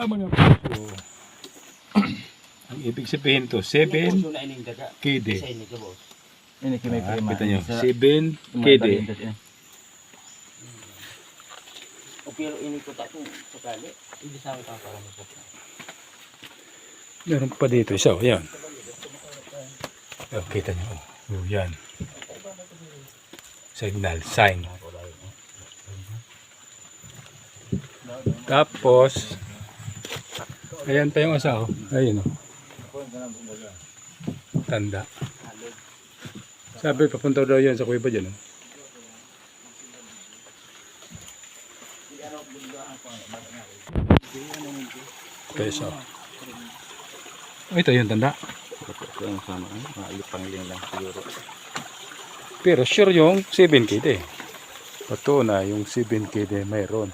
mga puso. Ang ibig sabihin to, 7 KD. Ini kami prima. Kita nyo, 7 KD. Pero ini ko ta kung sakali, hindi sa akin para mo. Meron pa dito isa, oh, yan. Oh, kita nyo, oh, yan. Signal, sign. Tapos, ayan pa yung asa, oh. Ayun, oh. Tanda. Sabi, papunta daw yan sa kuiba dyan, oh. Peso. Oh, ito yung tanda. Pero sure yung 7KD. Pato na yung 7KD mayroon.